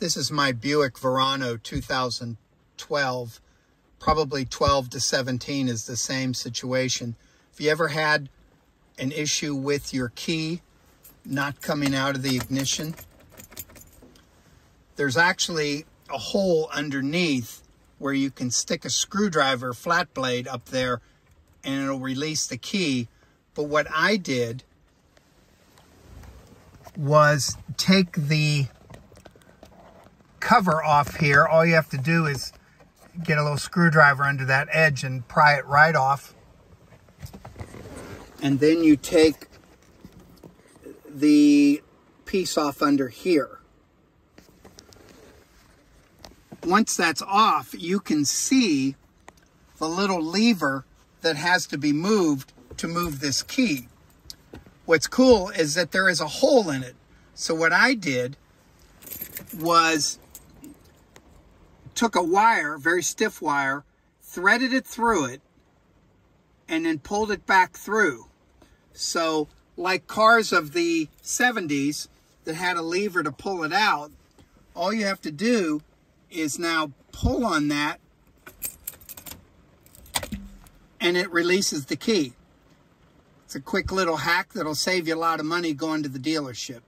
This is my Buick Verano 2012. Probably 12 to 17 is the same situation. If you ever had an issue with your key not coming out of the ignition, there's actually a hole underneath where you can stick a screwdriver flat blade up there and it'll release the key. But what I did was take the cover off here. All you have to do is get a little screwdriver under that edge and pry it right off. And then you take the piece off under here. Once that's off, you can see the little lever that has to be moved to move this key. What's cool is that there is a hole in it. So what I did was took a wire, very stiff wire, threaded it through it, and then pulled it back through. So like cars of the 70s that had a lever to pull it out, all you have to do is now pull on that and it releases the key. It's a quick little hack that'll save you a lot of money going to the dealership.